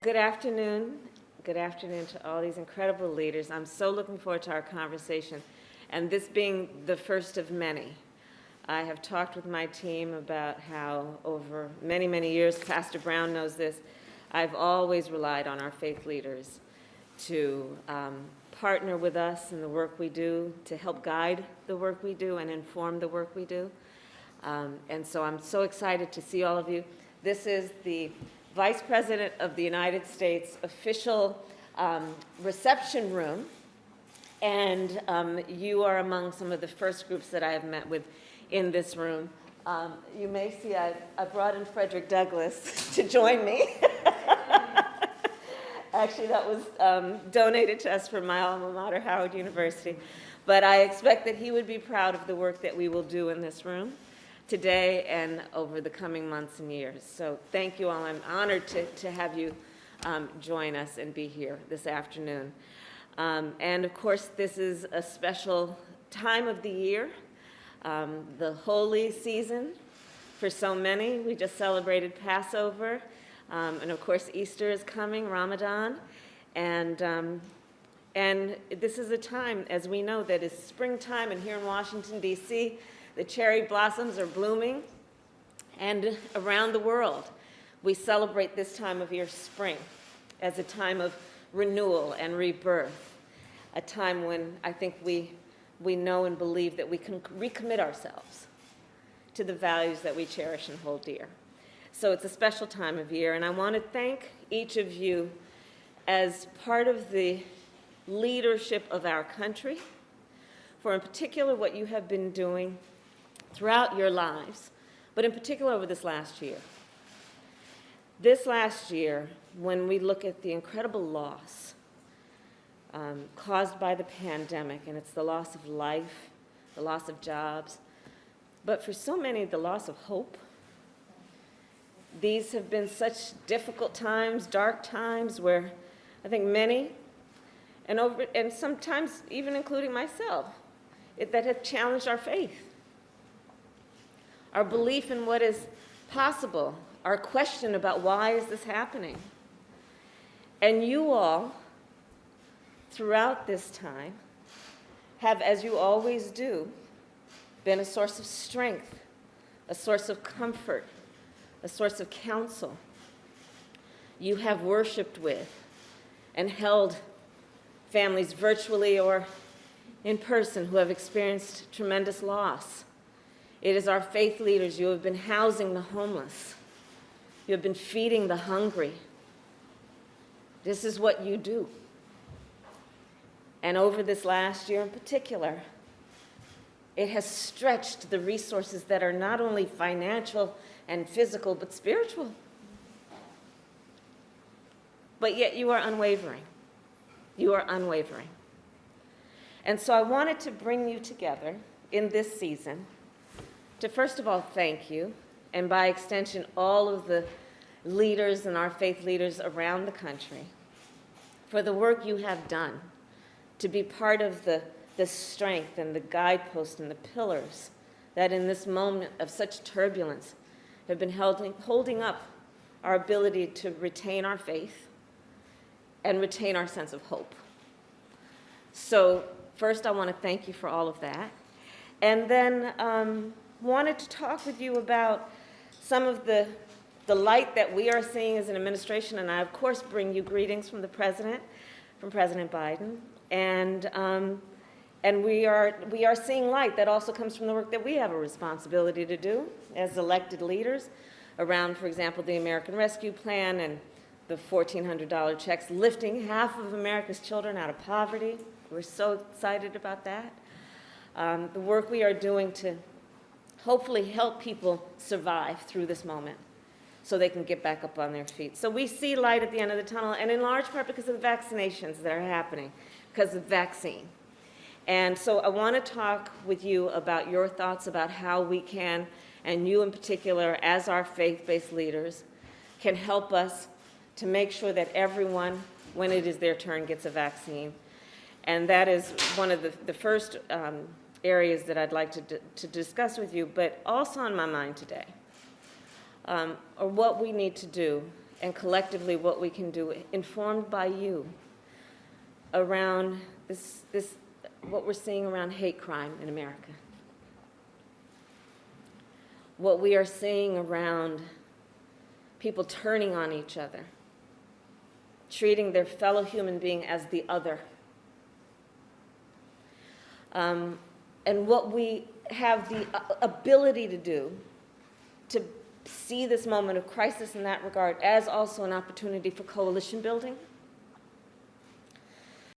Good afternoon. Good afternoon to all these incredible leaders. I'm so looking forward to our conversation, and this being the first of many. I have talked with my team about how over many, many years, Pastor Brown knows this, I've always relied on our faith leaders to partner with us in the work we do, to help guide the work we do and inform the work we do. And so I'm so excited to see all of you. This is the Vice President of the United States official reception room, and you are among some of the first groups that I have met with in this room. You may see I brought in Frederick Douglass to join me. Actually, that was donated to us from my alma mater, Howard University. But I expect that he would be proud of the work that we will do in this room today and over the coming months and years. So thank you all. I'm honored to have you join us and be here this afternoon. And of course, this is a special time of the year, the holy season for so many. We just celebrated Passover, and of course, Easter is coming, Ramadan. And this is a time, as we know, that is springtime, and here in Washington, D.C., the cherry blossoms are blooming, and around the world, we celebrate this time of year, spring, as a time of renewal and rebirth, a time when I think we know and believe that we can recommit ourselves to the values that we cherish and hold dear. So it's a special time of year, and I want to thank each of you as part of the leadership of our country for, in particular, what you have been doing throughout your lives, but in particular over this last year. This last year, when we look at the incredible loss caused by the pandemic, and it's the loss of life, the loss of jobs, but for so many, the loss of hope. These have been such difficult times, dark times, where I think many, and sometimes even including myself, that have challenged our faith, our belief in what is possible, our question about why is this happening. And you all, throughout this time, have, as you always do, been a source of strength, a source of comfort, a source of counsel. You have worshiped with and held families virtually or in person who have experienced tremendous loss. It is our faith leaders. You have been housing the homeless. You have been feeding the hungry. This is what you do. And over this last year in particular, it has stretched the resources that are not only financial and physical, but spiritual. But yet you are unwavering. You are unwavering. And so I wanted to bring you together in this season to, first of all, thank you, and by extension, all of the leaders and our faith leaders around the country for the work you have done to be part of the strength and the guideposts and the pillars that in this moment of such turbulence have been holding up our ability to retain our faith and retain our sense of hope. So first, I want to thank you for all of that. And then wanted to talk with you about some of the light that we are seeing as an administration. And I, of course, bring you greetings from the President, from President Biden. And we are seeing light that also comes from the work that we have a responsibility to do as elected leaders around, for example, the American Rescue Plan and the $1,400 checks, lifting half of America's children out of poverty. We're so excited about that. The work we are doing to hopefully help people survive through this moment so they can get back up on their feet. So we see light at the end of the tunnel, and in large part because of the vaccinations that are happening, because of the vaccine. And so I want to talk with you about your thoughts about how we can, and you in particular, as our faith-based leaders, can help us to make sure that everyone, when it is their turn, gets a vaccine. And that is one of the first areas that I'd like to discuss with you, but also on my mind today, or what we need to do and collectively what we can do, informed by you, around what we're seeing around hate crime in America. What we are seeing around people turning on each other, treating their fellow human being as the other. And what we have the ability to do to see this moment of crisis in that regard as also an opportunity for coalition building